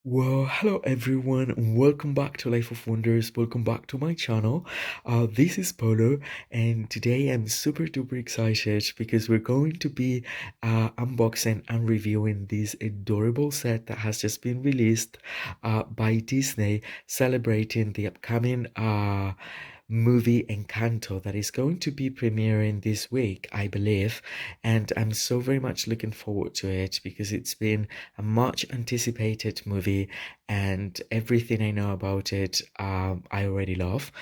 Well, hello everyone, and welcome back to Life of Wonders. Welcome back to my channel. This is Polo, and today I'm super duper excited because we're going to be unboxing and reviewing this adorable set that has just been released by Disney, celebrating the upcoming movie Encanto that is going to be premiering this week, I believe. And I'm so very much looking forward to it because it's been a much anticipated movie, and everything I know about it, I already love.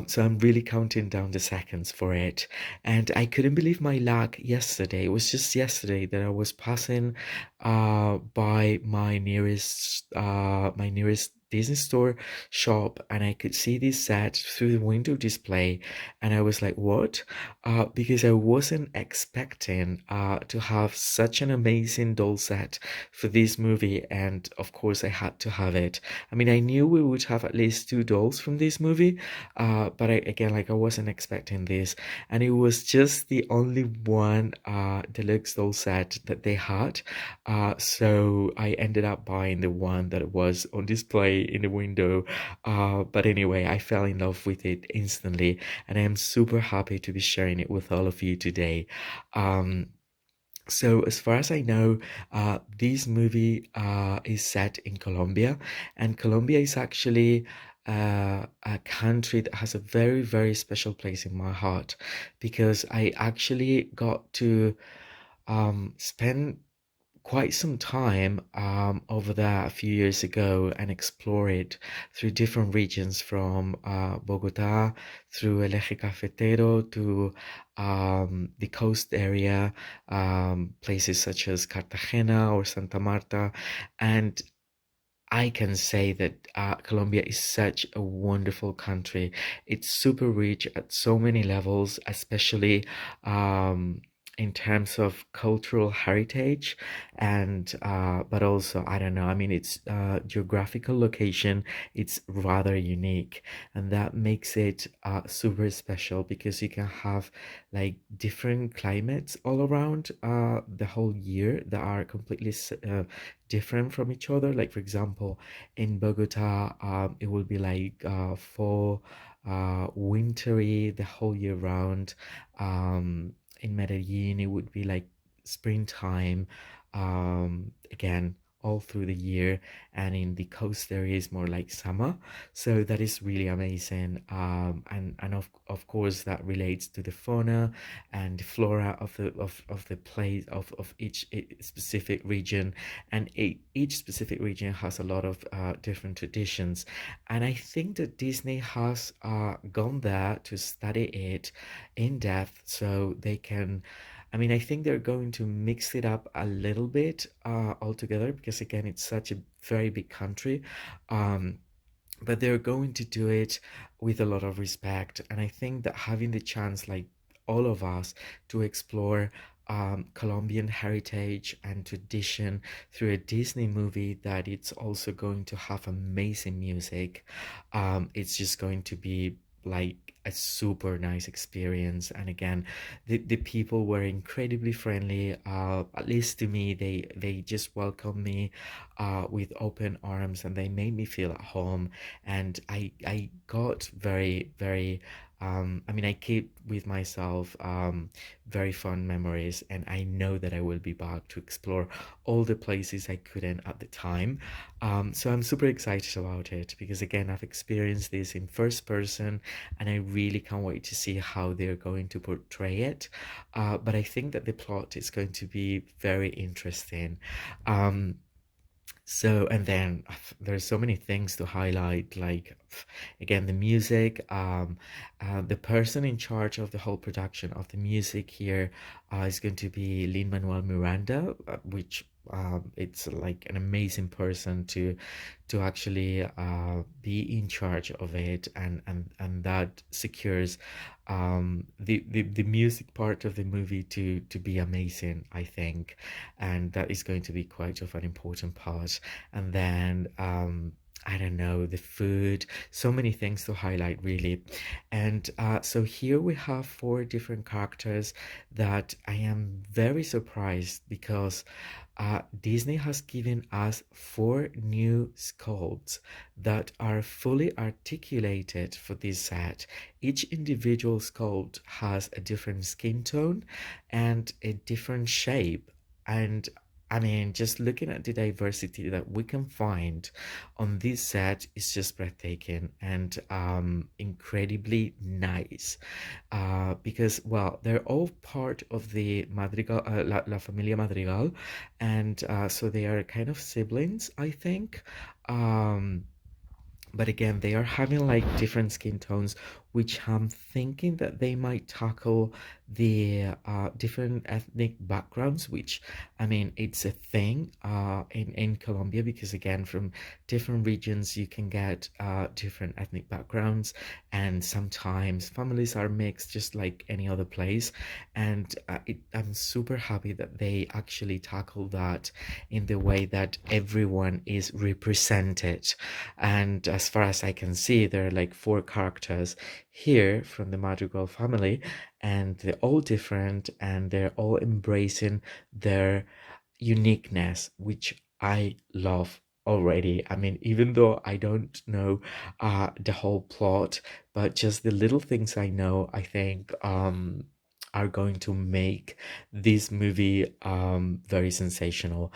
So I'm really counting down the seconds for it. And I couldn't believe my luck yesterday. It was just yesterday that I was passing by my nearest Disney store shop, and I could see this set through the window display, and I was like, what? Because I wasn't expecting to have such an amazing doll set for this movie, and of course I had to have it. I mean, I knew we would have at least two dolls from this movie, but again, like, I wasn't expecting this, and it was just the only one deluxe doll set that they had. So I ended up buying the one that was on display in the window. But anyway, I fell in love with it instantly, and I am super happy to be sharing it with all of you today. Um, so as far as I know, this movie is set in Colombia, and Colombia is actually a country that has a very, very special place in my heart because I actually got to spend quite some time over there a few years ago and explore it through different regions from Bogota through El Eje Cafetero to the coast area, places such as Cartagena or Santa Marta. And I can say that Colombia is such a wonderful country. It's super rich at so many levels, especially um, in terms of cultural heritage, and but also, I don't know. I mean, its geographical location, it's rather unique, and that makes it super special because you can have like different climates all around the whole year that are completely different from each other. Like, for example, in Bogota, it will be like fall, wintry the whole year round. In Medellin, it would be like springtime, again, all through the year. And in the coast area is more like summer. So that is really amazing. And of course, that relates to the fauna and the flora of the place of each specific region, and each specific region has a lot of different traditions, and I think that Disney has gone there to study it in depth so they can. I mean, I think they're going to mix it up a little bit altogether because again, it's such a very big country. Um, but they're going to do it with a lot of respect, and I think that having the chance, like all of us, to explore Colombian heritage and tradition through a Disney movie that it's also going to have amazing music, it's just going to be like a super nice experience. And again, the people were incredibly friendly. At least to me, they just welcomed me with open arms, and they made me feel at home. And I got very, very I mean, I keep with myself very fond memories, and I know that I will be back to explore all the places I couldn't at the time. So I'm super excited about it because again, I've experienced this in first person, and I really can't wait to see how they're going to portray it. But I think that the plot is going to be very interesting. Um, so, and then there's so many things to highlight, like again, the music, the person in charge of the whole production of the music here is going to be Lin-Manuel Miranda, which it's like an amazing person to actually be in charge of it, and that secures the music part of the movie to be amazing, I think, and that is going to be quite of an important part. And then I don't know, the food, so many things to highlight, really. And so here we have four different characters that I am very surprised because Disney has given us four new sculpts that are fully articulated for this set. Each individual sculpt has a different skin tone and a different shape. And I mean, just looking at the diversity that we can find on this set is just breathtaking and incredibly nice. Because, well, they're all part of the Madrigal, La Familia Madrigal, and so they are kind of siblings, I think. Um, but again, they are having like different skin tones, which I'm thinking that they might tackle the different ethnic backgrounds, which I mean, it's a thing in Colombia because again, from different regions, you can get different ethnic backgrounds, and sometimes families are mixed just like any other place. And I'm super happy that they actually tackle that in the way that everyone is represented. And as far as I can see, there are like four characters here from the Madrigal family, and they're all different and they're all embracing their uniqueness, which I love already. I mean, even though I don't know the whole plot, but just the little things I know, I think are going to make this movie very sensational.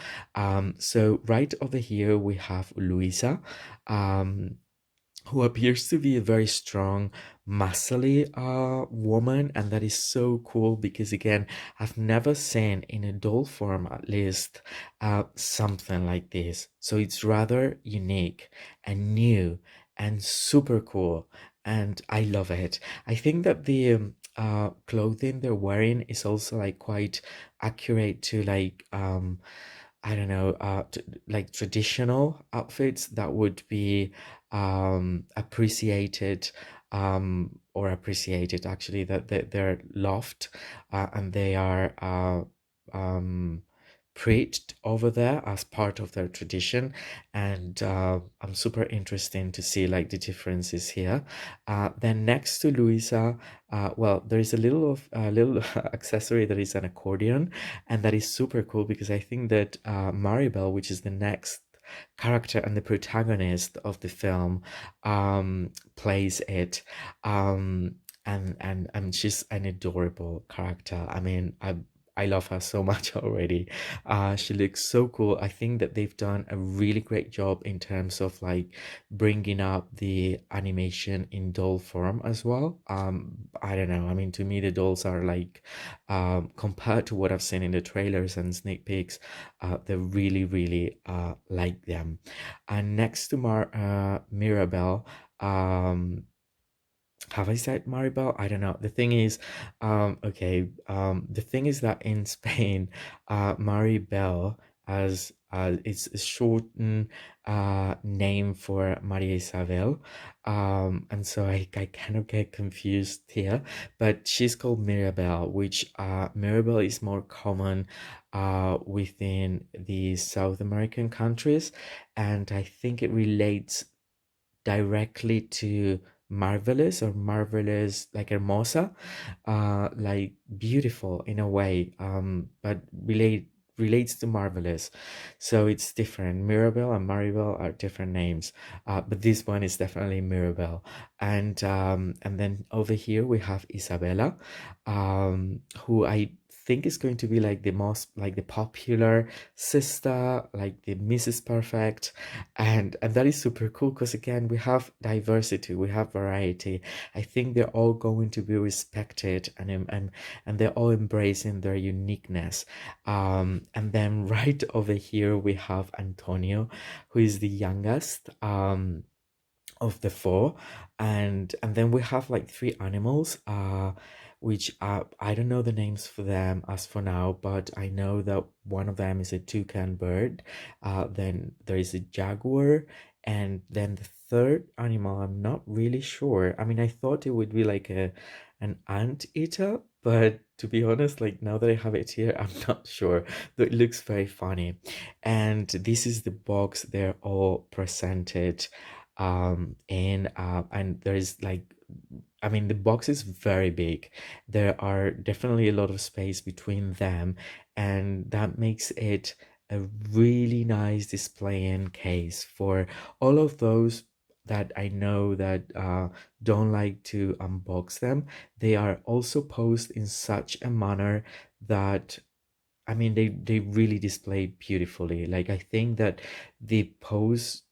So right over here we have Luisa. Um, who appears to be a very strong, muscly woman, and that is so cool because again, I've never seen in a doll form at least something like this. So it's rather unique and new and super cool, and I love it. I think that the clothing they're wearing is also like quite accurate to like I don't know, like traditional outfits that would be appreciated or appreciated actually that they're loved and they are preached over there as part of their tradition. And I'm super interested to see like the differences here. Then next to Luisa, well, there is a little accessory that is an accordion, and that is super cool because I think that Maribel, which is the next character and the protagonist of the film, plays it. Um, and she's an adorable character. I mean, I love her so much already. She looks so cool. I think that they've done a really great job in terms of like bringing up the animation in doll form as well. I don't know. I mean, to me, the dolls are like, compared to what I've seen in the trailers and sneak peeks, they really, really like them. And next to Mirabelle, have I said Maribel? I don't know. The thing is, okay, the thing is that in Spain, Maribel as it's a shortened name for Maria Isabel, and so I kind of get confused here. But she's called Mirabelle, which Mirabelle is more common within the South American countries, and I think it relates directly to marvelous or marvelous like hermosa, like beautiful in a way, but relates to marvelous. So it's different. Mirabelle and Maribel are different names, but this one is definitely Mirabelle. And then over here we have Isabella, who I think is going to be like the most like the popular sister, like the Mrs. Perfect, and that is super cool because again we have diversity, we have variety. I think they're all going to be respected, and they're all embracing their uniqueness. And then right over here we have Antonio, who is the youngest of the four. And then we have like three animals which I don't know the names for them as for now, but I know that one of them is a toucan bird. Then there is a jaguar, and then the third animal I'm not really sure. I mean, I thought it would be like a an ant eater, but to be honest, like now that I have it here, I'm not sure. But it looks very funny. And this is the box they're all presented in and there is like, I mean, the box is very big. There are definitely a lot of space between them, and that makes it a really nice displaying case for all of those that I know that don't like to unbox them. They are also posed in such a manner that, I mean, they really display beautifully. Like I think that the poses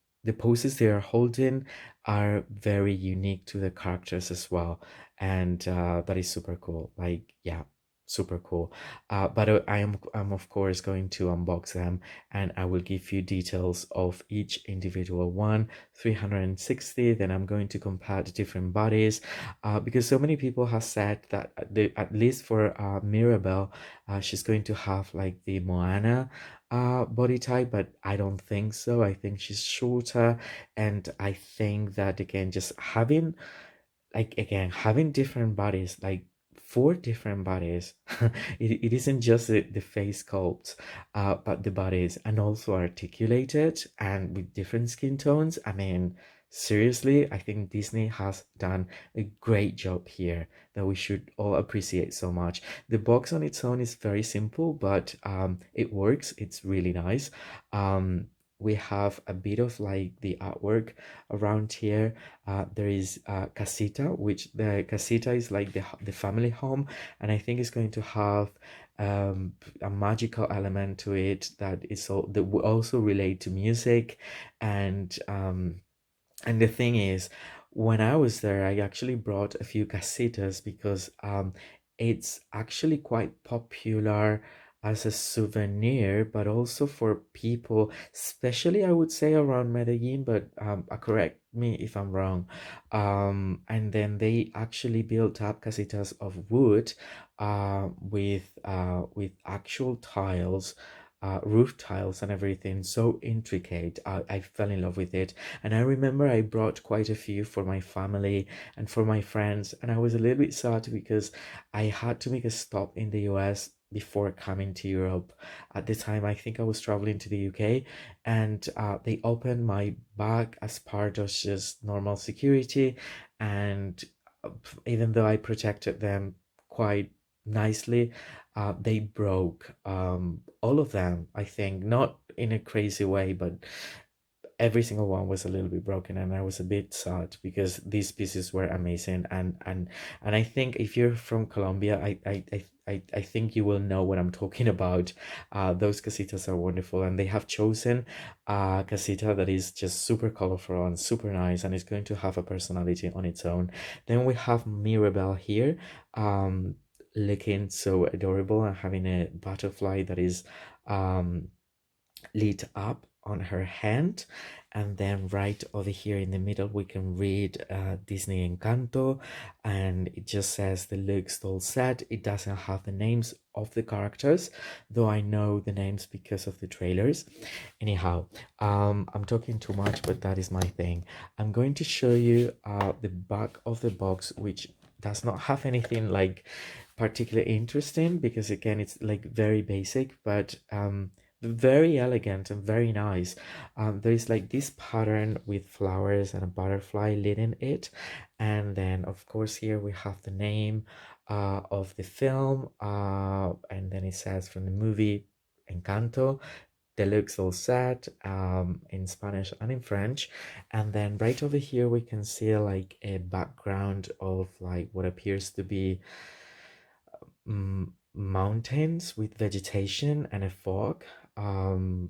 they are holding are very unique to the characters as well, and that is super cool. Like yeah, super cool. But I'm of course going to unbox them, and I will give you details of each individual one. 360. Then I'm going to compare the different bodies, because so many people have said that at least for Mirabelle, she's going to have like the Moana body type, but I don't think so. I think she's shorter, and I think that again, just having like again having different bodies, like four different bodies, it isn't just the face sculpt, but the bodies, and also articulated and with different skin tones. I mean, seriously, I think Disney has done a great job here that we should all appreciate so much. The box on its own is very simple, but it works. It's really nice. We have a bit of like the artwork around here. There is casita, which the casita is like the family home, and I think it's going to have a magical element to it that is that will also relate to music, and the thing is, when I was there, I actually brought a few casitas because it's actually quite popular as a souvenir, but also for people, especially I would say around Medellin, but correct me if I'm wrong. And then they actually built up casitas of wood with actual tiles. Roof tiles and everything so intricate. I fell in love with it, and I remember I brought quite a few for my family and for my friends. And I was a little bit sad because I had to make a stop in the US before coming to Europe. At the time, I think I was traveling to the UK, and they opened my bag as part of just normal security. And even though I protected them quite nicely, they broke all of them, I think, not in a crazy way, but every single one was a little bit broken, and I was a bit sad because these pieces were amazing. And I think if you're from Colombia, I think you will know what I'm talking about. Those casitas are wonderful, and they have chosen a casita that is just super colorful and super nice, and it's going to have a personality on its own. Then we have Mirabelle here, looking so adorable and having a butterfly that is um lit up on her hand. And then right over here in the middle we can read Disney Encanto, and it just says Deluxe doll set. It doesn't have the names of the characters, though I know the names because of the trailers. Anyhow, I'm talking too much, but that is my thing. I'm going to show you the back of the box, which does not have anything like particularly interesting, because again it's like very basic, but very elegant and very nice. There is like this pattern with flowers and a butterfly leading it, and then of course here we have the name of the film, and then it says from the movie Encanto. Deluxe all set in Spanish and in French. And then right over here we can see like a background of like what appears to be mountains with vegetation and a fog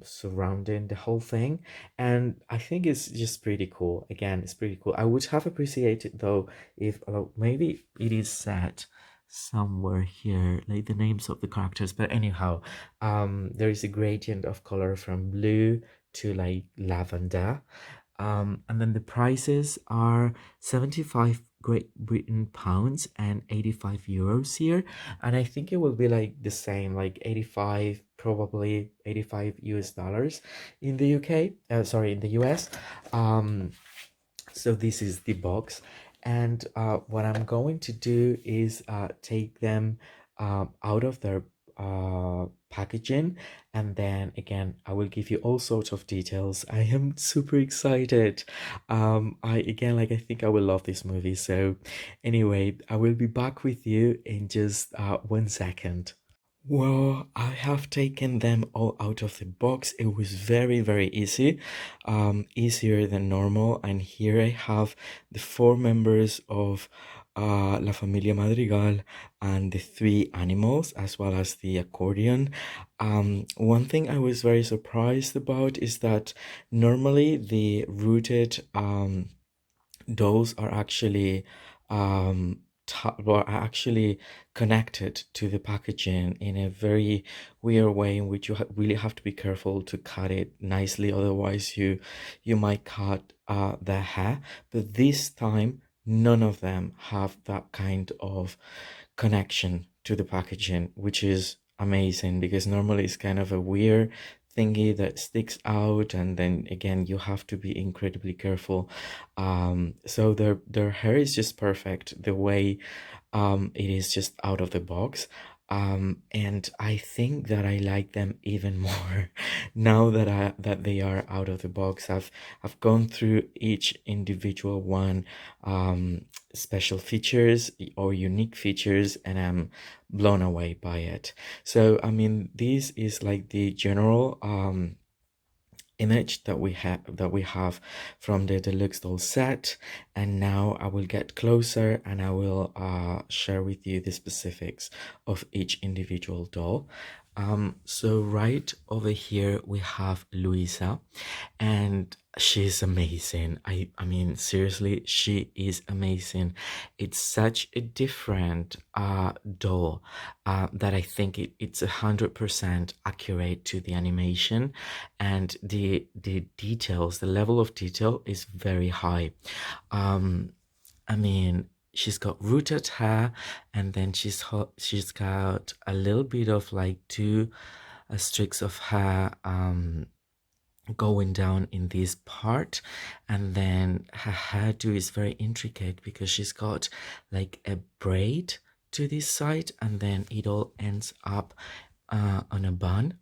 surrounding the whole thing. And I think it's just pretty cool. Again, it's pretty cool. I would have appreciated though if maybe it is set somewhere here, like the names of the characters. But anyhow, there is a gradient of color from blue to like lavender. And then the prices are 75 Great Britain pounds and 85 euros here. And I think it will be like the same, like 85, probably 85 US dollars in the UK, sorry, in the US. So this is the box. And what I'm going to do is take them out of their packaging, and then again I will give you all sorts of details. I am super excited. I again, like, I think I will love this movie. So anyway, I will be back with you in just 1 second. Well, I have taken them all out of the box. It was very, very easy, easier than normal. And here I have the four members of La Familia Madrigal and the three animals, as well as the accordion. One thing I was very surprised about is that normally the rooted those are actually are actually connected to the packaging in a very weird way, in which you really have to be careful to cut it nicely, otherwise you might cut the hair. But this time none of them have that kind of connection to the packaging, which is amazing, because normally it's kind of a weird thingy that sticks out, and then again you have to be incredibly careful. So their hair is just perfect the way it is, just out of the box. And I think that I like them even more now that they are out of the box. I've gone through each individual one, special features or unique features, and I'm blown away by it. So I mean, this is like the general image that we have from the deluxe doll set. And now I will get closer and I will share with you the specifics of each individual doll. So right over here we have Luisa, and she's amazing. I mean, seriously, she is amazing. It's such a different doll that I think it's 100% accurate to the animation, and the details, the level of detail is very high. I mean, she's got rooted hair, and then she's got a little bit of like two streaks of hair going down in this part, and then her hairdo is very intricate because she's got like a braid to this side, and then it all ends up on a bun,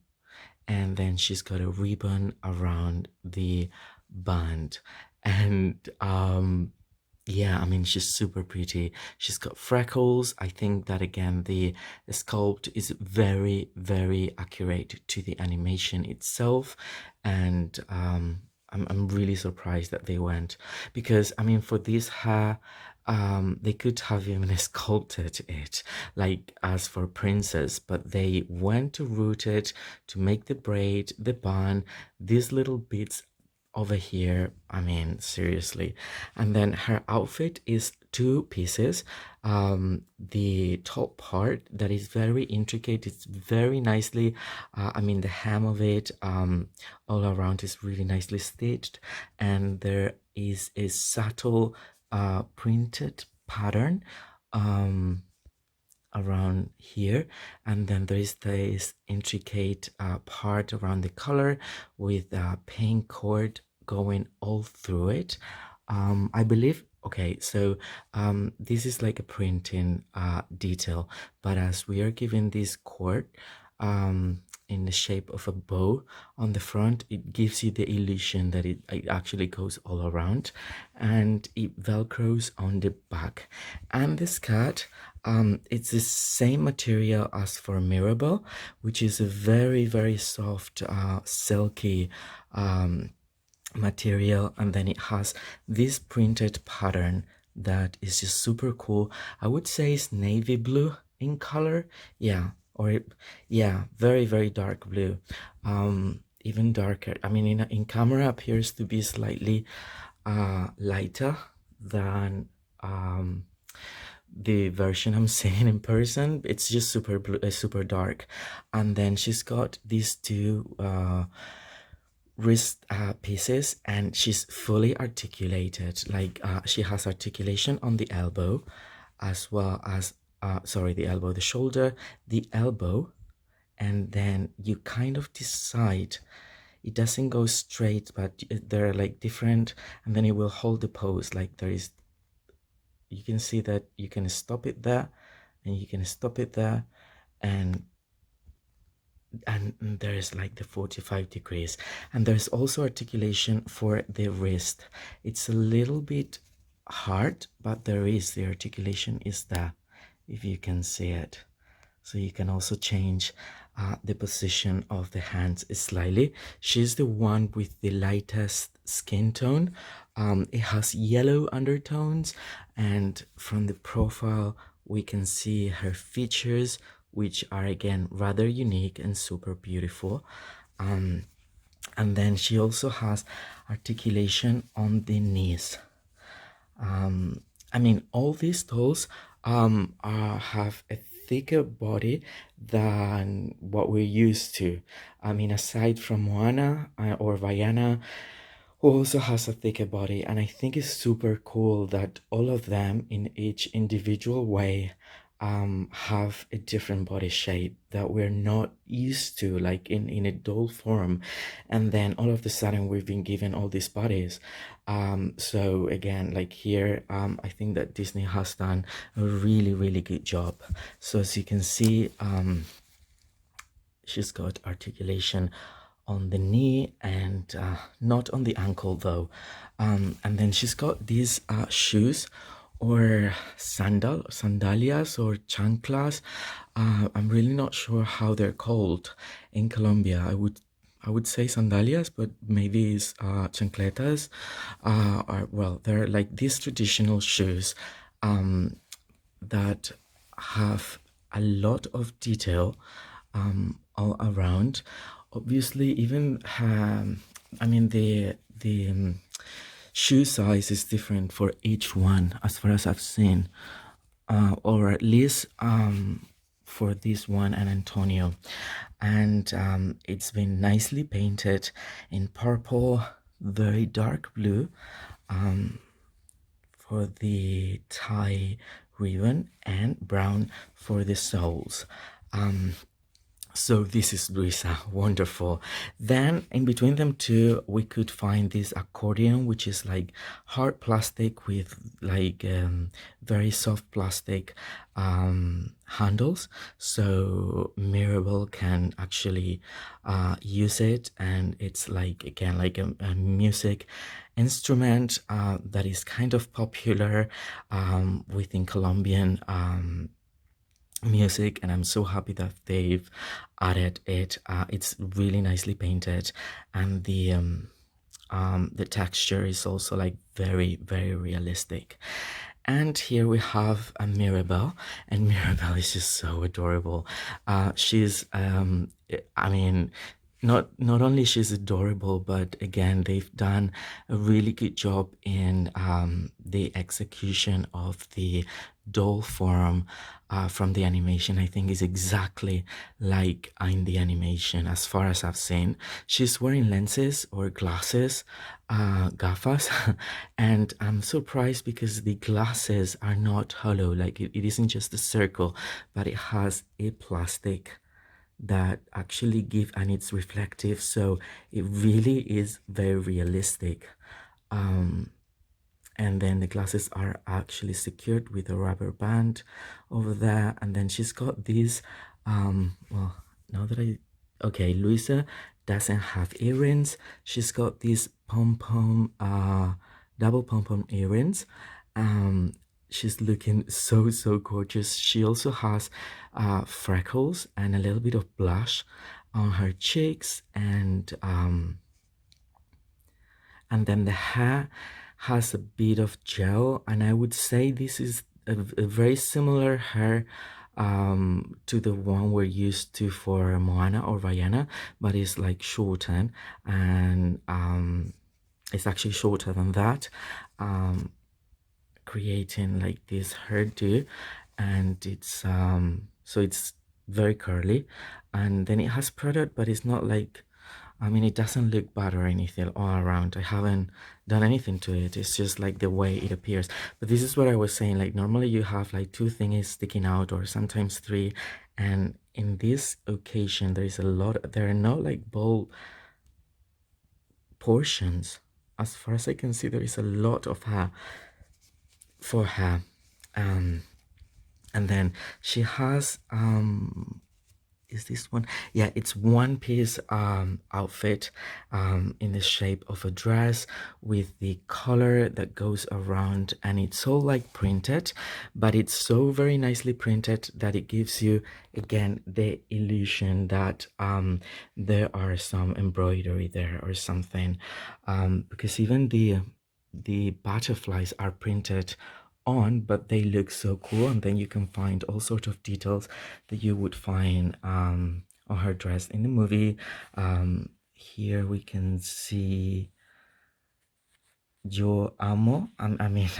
and then she's got a ribbon around the band. And yeah, I mean, she's super pretty. She's got freckles. I think that again the sculpt is very, very accurate to the animation itself. And I'm really surprised that they went, because I mean, for this hair, they could have even sculpted it like as for princess, but they went to root it to make the braid, the bun, these little bits over here. I mean, seriously. And then her outfit is two pieces. The top part that is very intricate, it's very nicely, I mean, the hem of it all around is really nicely stitched, and there is a subtle printed pattern around here, and then there is this intricate part around the collar with pink cord going all through it. I believe, okay, so this is like a printing detail, but as we are given this cord in the shape of a bow on the front, it gives you the illusion that it actually goes all around, and it velcros on the back. And the skirt, it's the same material as for Mirabelle, which is a very, very soft silky material, and then it has this printed pattern that is just super cool. I would say it's navy blue in color, yeah, or yeah, very, very dark blue, even darker. I mean, in camera appears to be slightly lighter than the version I'm seeing in person. It's just super blue, super dark. And then she's got these two wrist pieces, and she's fully articulated. Like she has articulation on the elbow, as well as sorry, the shoulder, the elbow, and then you kind of decide. It doesn't go straight, but they're like different, and then it will hold the pose. Like there is, you can see that you can stop it there, and you can stop it there, and there's like the 45 degrees, and there's also articulation for the wrist. It's a little bit hard, but there is, the articulation is there, if you can see it. So you can also change the position of the hands slightly. She's the one with the lightest skin tone. It has yellow undertones, and from the profile we can see her features, which are again rather unique and super beautiful. And then she also has articulation on the knees. I mean, all these dolls have a thicker body than what we're used to. I mean, aside from Moana or Vaiana, who also has a thicker body, and I think it's super cool that all of them, in each individual way, have a different body shape that we're not used to, like in a doll form, and then all of a sudden we've been given all these bodies. So again, like here, I think that Disney has done a really good job. So as you can see, she's got articulation on the knee and not on the ankle though. And then she's got these shoes, or sandalias or chanclas. I'm really not sure how they're called in Colombia. I would say sandalias, but maybe it's chancletas. Or, well, they're like these traditional shoes that have a lot of detail all around. Obviously, even I mean the shoe size is different for each one, as far as I've seen, or at least for this one and Antonio, and it's been nicely painted in purple, very dark blue, for the tie ribbon, and brown for the soles. So this is Luisa, wonderful. Then in between them two, we could find this accordion, which is like hard plastic with like very soft plastic handles. So Mirabelle can actually use it, and it's like, again, like a music instrument that is kind of popular within Colombian music, and I'm so happy that they've added it. It's really nicely painted, and the texture is also like very realistic. And here we have a Mirabelle, and Mirabelle is just so adorable. She's I mean, not only she's adorable, but again, they've done a really good job in the execution of the doll form from the animation. I think is exactly like in the animation, as far as I've seen. She's wearing lenses or glasses, gafas, and I'm surprised because the glasses are not hollow, like it isn't just a circle, but it has a plastic that actually give, and it's reflective, so it really is very realistic. And then the glasses are actually secured with a rubber band over there, and then she's got these well, now that I okay, Luisa doesn't have earrings. She's got these pom-pom double pom-pom earrings. She's looking so gorgeous. She also has freckles and a little bit of blush on her cheeks, and then the hair has a bit of gel, and I would say this is a very similar hair to the one we're used to for Moana or Vaiana, but it's like shortened, and it's actually shorter than that, creating like this hairdo, and it's so it's very curly, and then it has product, but it's not like, I mean, it doesn't look bad or anything all around. I haven't done anything to it. It's just like the way it appears. But this is what I was saying. Like normally you have like two things sticking out, or sometimes three. And in this occasion, there is a lot. There are no like bold portions. As far as I can see, there is a lot of hair for her. And then she has is this one? Yeah, it's one piece outfit in the shape of a dress with the color that goes around, and it's all like printed, but it's so very nicely printed that it gives you again the illusion that there are some embroidery there or something, because even the butterflies are printed on, but they look so cool, and then you can find all sorts of details that you would find on her dress in the movie. Here we can see yo amo, I mean,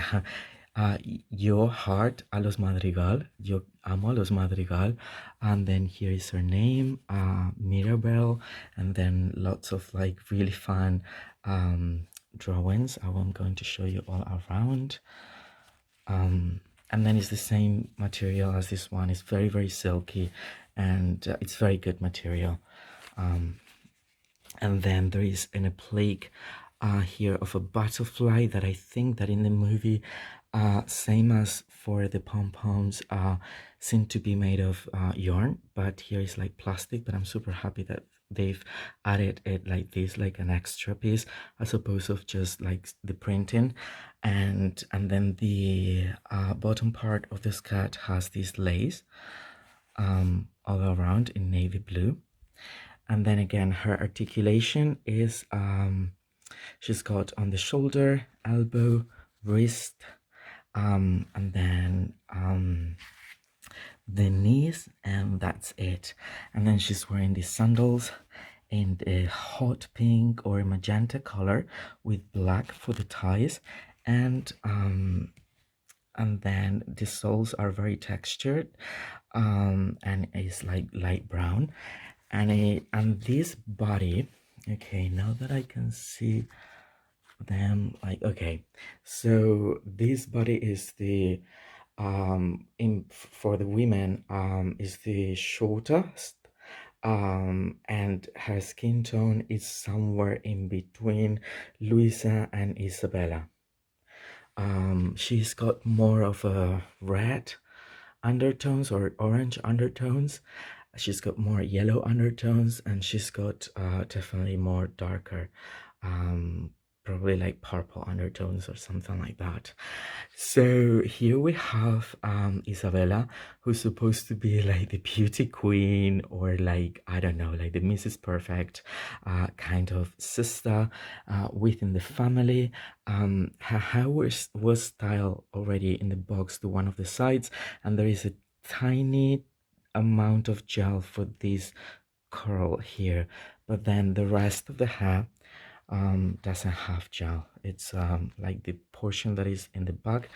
yo heart a los madrigal, yo amo a los madrigal, and then here is her name, Mirabelle, and then lots of like really fun drawings. I'm going to show you all around. And then it's the same material as this one. It's very, very silky, and it's very good material. And then there is a plaque here of a butterfly that I think that in the movie, same as for the pom-poms, seem to be made of yarn, but here is like plastic. But I'm super happy that they've added it like this, like an extra piece, as opposed of just like the printing. And then the bottom part of the skirt has this lace all around in navy blue. And then again, her articulation is she's got on the shoulder, elbow, wrist, and then the knees, and that's it. And then she's wearing these sandals in a hot pink or magenta color with black for the ties, and then the soles are very textured, and it's like light brown, and this body, okay, now that I can see them, like, okay, so this body is the for the women is the shortest, and her skin tone is somewhere in between Luisa and Isabella. She's got more of a red undertones or orange undertones. She's got more yellow undertones, and she's got definitely more darker, probably like purple undertones or something like that. So here we have Isabella, who's supposed to be like the beauty queen, or like, I don't know, like the Mrs. Perfect kind of sister within the family. Her hair was styled already in the box to one of the sides, and there is a tiny amount of gel for this curl here, but then the rest of the hair doesn't have gel. It's like the portion that is in the back,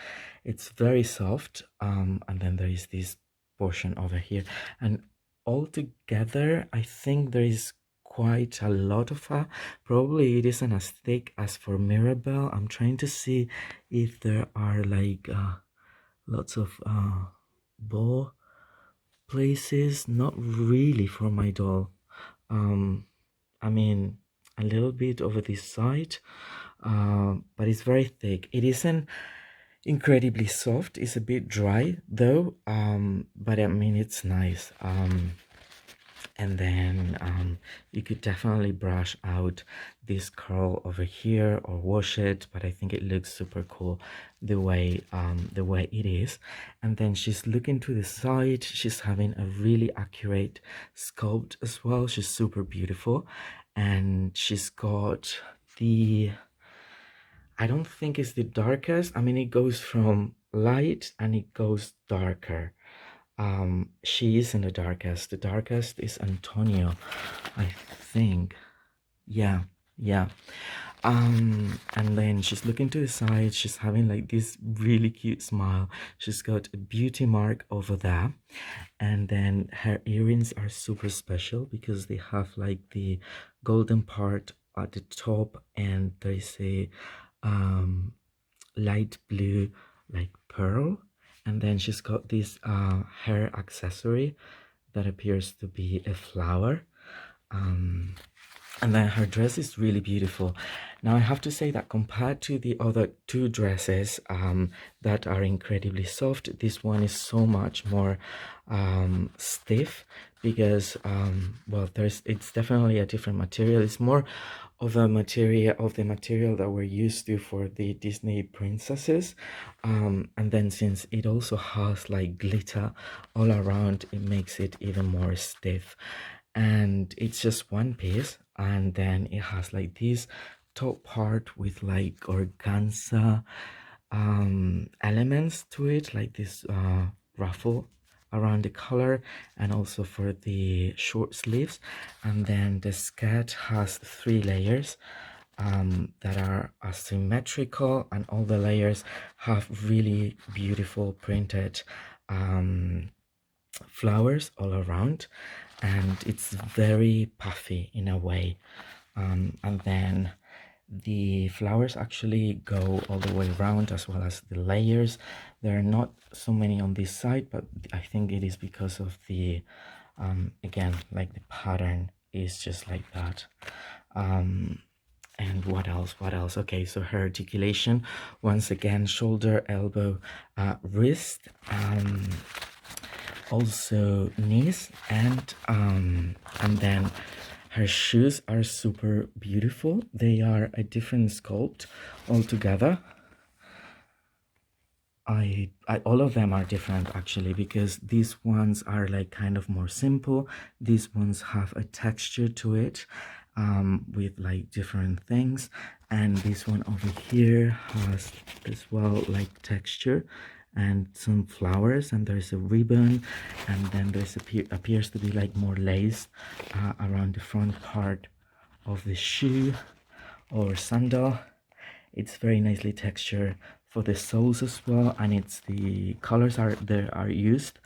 it's very soft, and then there is this portion over here, and all together I think there is quite a lot of hair. Probably it isn't as thick as for Mirabelle. I'm trying to see if there are like lots of bow places. Not really for my doll. I mean, a little bit over this side, but it's very thick. It isn't incredibly soft. It's a bit dry though, but I mean, it's nice. And then you could definitely brush out this curl over here or wash it, but I think it looks super cool the way it is. And then she's looking to the side. She's having a really accurate sculpt as well. She's super beautiful, and she's got the, I don't think it's the darkest. I mean, it goes from light and it goes darker. She isn't the darkest. The darkest is Antonio, I think. Yeah. And then she's looking to the side. She's having like this really cute smile. She's got a beauty mark over there, and then her earrings are super special because they have like the golden part at the top, and there is a light blue like pearl, and then she's got this hair accessory that appears to be a flower, and then her dress is really beautiful. Now I have to say that compared to the other two dresses that are incredibly soft, this one is so much more stiff because well, it's definitely a different material. It's more of a material of the material that we're used to for the Disney princesses, and then since it also has like glitter all around, it makes it even more stiff. And it's just one piece, and then it has like this top part with like organza elements to it, like this ruffle around the collar, and also for the short sleeves. And then the skirt has 3 layers that are asymmetrical, and all the layers have really beautiful printed flowers all around, and it's very puffy in a way. And then the flowers actually go all the way around, as well as the layers. There are not so many on this side, but I think it is because of the again, like the pattern is just like that. And what else? Okay, so her articulation, once again, shoulder, elbow, wrist, also knees, and then her shoes are super beautiful. They are a different sculpt altogether. All of them are different actually, because these ones are like kind of more simple. These ones have a texture to it, with like different things, and this one over here has as well like texture and some flowers, and there's a ribbon, and then there's appears to be like more lace around the front part of the shoe or sandal. It's very nicely textured for the soles as well, and it's the colors are there are used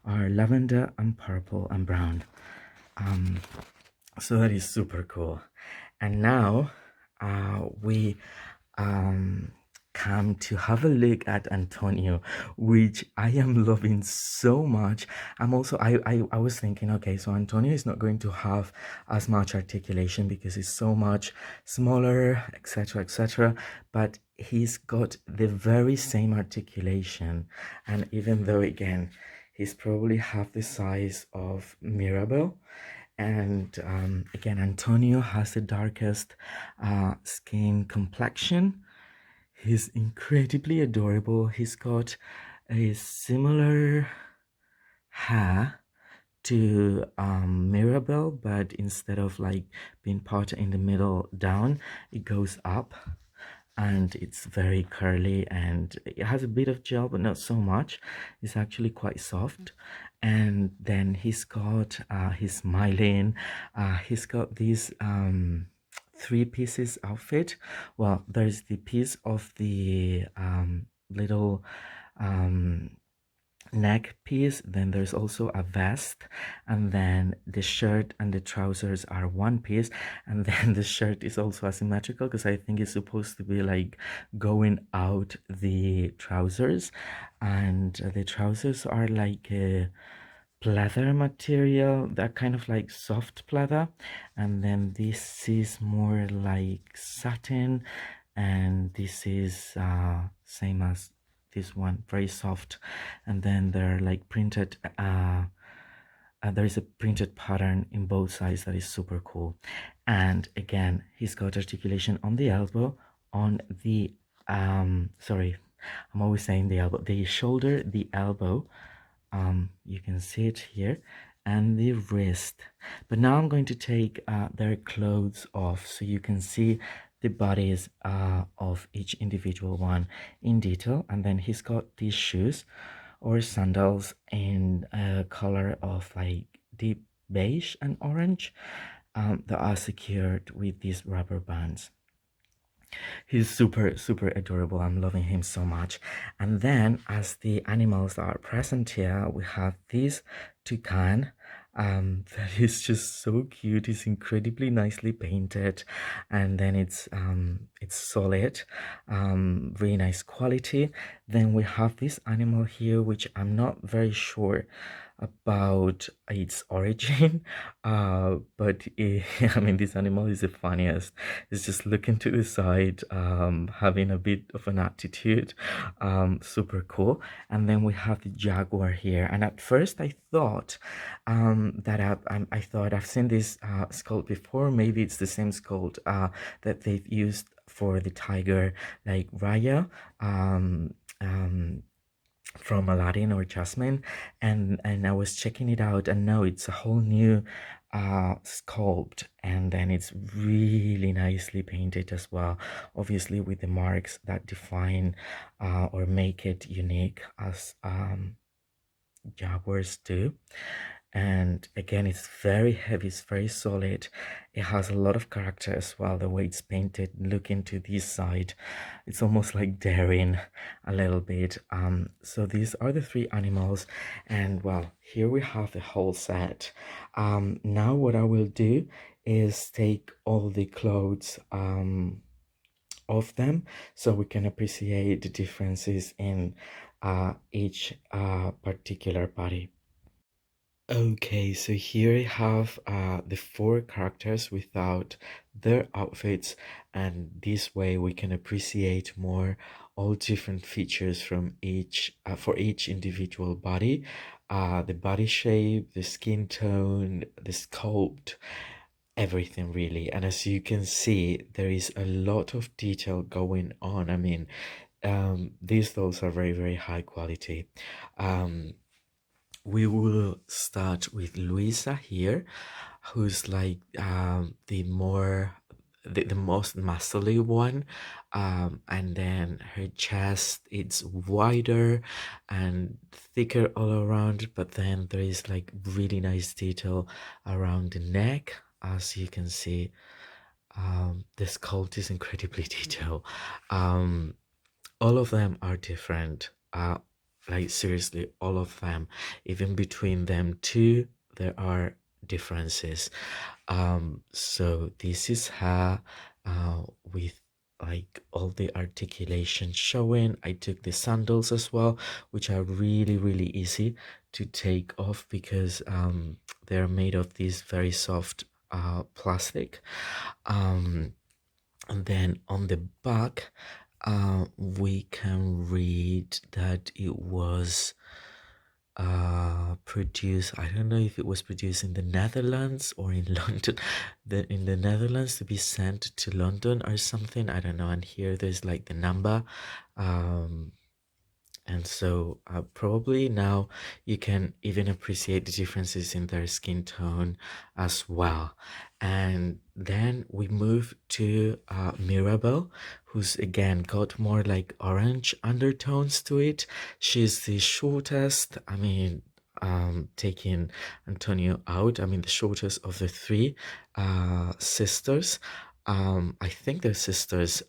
are lavender and purple and brown. So that is super cool. And now we come to have a look at Antonio, which I am loving so much. I'm also I was thinking, okay, so Antonio is not going to have as much articulation because he's so much smaller, etc., etc., but he's got the very same articulation. And even though again he's probably half the size of Mirabelle, and again, Antonio has the darkest skin complexion. He's incredibly adorable. He's got a similar hair to Mirabelle, but instead of like being parted in the middle down, it goes up, and it's very curly, and it has a bit of gel but not so much. It's actually quite soft. And then he's got he's smiling. He's got this 3 pieces outfit. Well, there's the piece of the little neck piece, then there's also a vest, and then the shirt and the trousers are one piece, and then the shirt is also asymmetrical because I think it's supposed to be like going out the trousers, and the trousers are like a pleather material, that kind of like soft pleather, and then this is more like satin, and this is same as this one, very soft. And then they're like printed there is a printed pattern in both sides that is super cool. And again, he's got articulation on the elbow, on the sorry, I'm always saying the elbow, the shoulder, the elbow, you can see it here, and the wrist. But now I'm going to take their clothes off so you can see the bodies of each individual one in detail. And then he's got these shoes or sandals in a color of like deep beige and orange, that are secured with these rubber bands. He's super adorable. I'm loving him so much. And then as the animals that are present here, we have this toucan, that is just so cute. It's incredibly nicely painted, and then it's solid, really nice quality. Then we have this animal here, which I'm not very sure about its origin. But I mean, this animal is the funniest. It's just looking to the side, having a bit of an attitude. Super cool. And then we have the jaguar here. And at first, I thought I thought I've seen this sculpt before. Maybe it's the same sculpt that they've used for the tiger, like Raya. Um, um, from Aladdin or Jasmine, and I was checking it out, and now it's a whole new sculpt, and then it's really nicely painted as well, obviously with the marks that define or make it unique as Jaguars do. And again, it's very heavy, it's very solid. It has a lot of character as well, the way it's painted. Look into this side, it's almost like daring a little bit. So these are the three animals, and well, here we have the whole set. Now what I will do is take all the clothes of them, so we can appreciate the differences in each particular body. Okay, so here I have the four characters without their outfits, and this way we can appreciate more all different features from each for each individual body, the body shape, the skin tone, the sculpt, everything really. And as you can see, there is a lot of detail going on. I mean, these dolls are very, very high quality. Um, we will start with Luisa here, who's like the most muscly one, and then her chest it's wider and thicker all around, but then there is like really nice detail around the neck. As you can see, the sculpt is incredibly detailed. um all of them are different, like seriously, all of them. Even between them two there are differences. So this is her with like all the articulation showing. I took the sandals as well, which are really really easy to take off because they're made of this very soft plastic. um and then on the back, we can read that it was produced. I don't know if it was produced in the Netherlands or in London. In the Netherlands to be sent to London or something. I don't know. And here there's like the number. Um, and so probably now you can even appreciate the differences in their skin tone as well. And then we move to Mirabelle, who's again got more like orange undertones to it. She's the shortest. I mean, taking Antonio out, I mean, the shortest of the three sisters. I think they're sisters,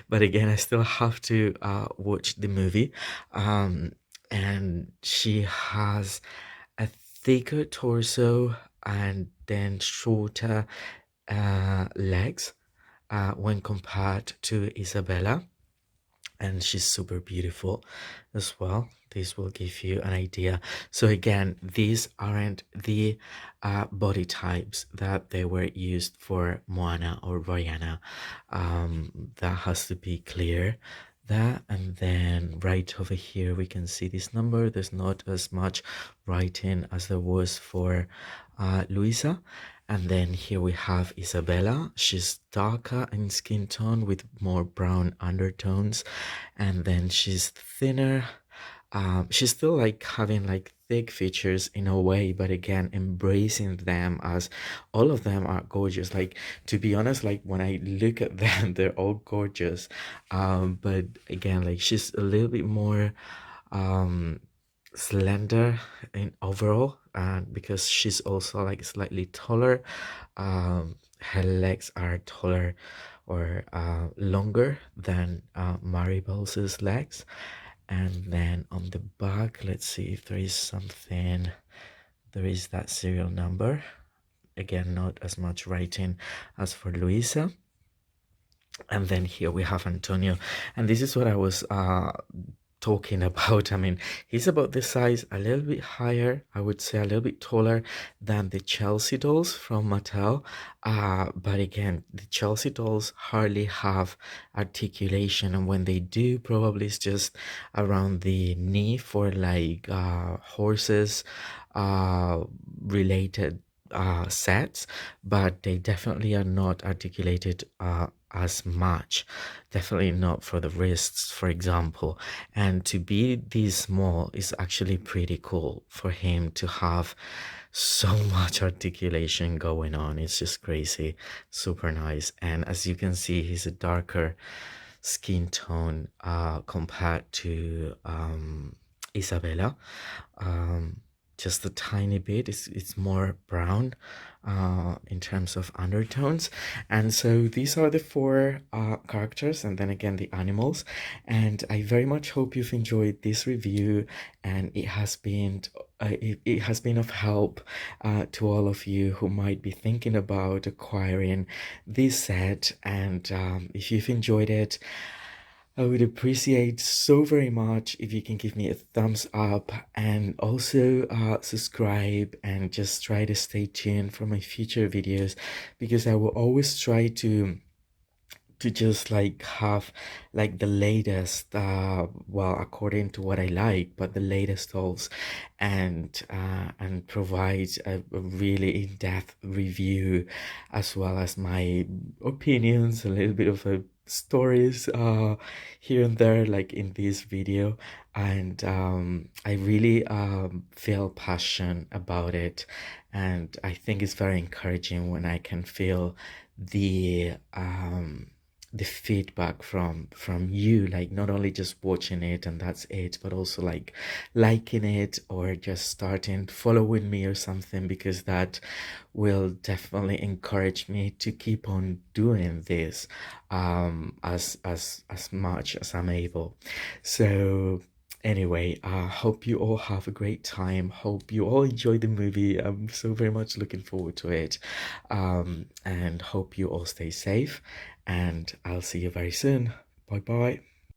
but again, I still have to watch the movie. Um, and she has a thicker torso and then shorter legs when compared to Isabella, and she's super beautiful as well. This will give you an idea. So again, these aren't the body types that they were used for Moana or Vaiana. That has to be clear. That, and then right over here we can see this number. There's not as much writing as there was for Luisa. And then here we have Isabella. She's darker in skin tone with more brown undertones, and then she's thinner. She's still like having like thick features in a way, but again embracing them as all of them are gorgeous. Like, to be honest, like when I look at them they're all gorgeous. But again, like she's a little bit more um slender in overall, and because she's also like slightly taller, her legs are taller or longer than Maribel's legs. And then on the back, let's see if there is something. There is that serial number. Again, not as much writing as for Luisa. And then here we have Antonio, and this is what I was talking about. I mean, he's about this size, a little bit higher, I would say a little bit taller than the Chelsea dolls from Mattel. But again, the Chelsea dolls hardly have articulation, and when they do, probably it's just around the knee for like horses related sets, but they definitely are not articulated as much. Definitely not for the wrists, for example. And to be this small is actually pretty cool for him to have so much articulation going on. It's just crazy, super nice. And as you can see, he's a darker skin tone compared to Isabella. Um, just a tiny bit. It's more brown in terms of undertones. And so these are the four characters, and then again the animals. And I very much hope you've enjoyed this review, and it has been of help to all of you who might be thinking about acquiring this set. And if you've enjoyed it, I would appreciate so very much if you can give me a thumbs up, and also subscribe, and just try to stay tuned for my future videos, because I will always try to just like have like the latest well, according to what I like, but the latest dolls, and provide a really in-depth review, as well as my opinions, a little bit of a stories here and there, like in this video. And I really feel passion about it, and I think it's very encouraging when I can feel the feedback from you, like not only just watching it and that's it, but also like liking it, or just starting following me or something, because that will definitely encourage me to keep on doing this as much as I'm able. So anyway, hope you all have a great time. Hope you all enjoy the movie. I'm so very much looking forward to it. And hope you all stay safe. And I'll see you very soon. Bye bye.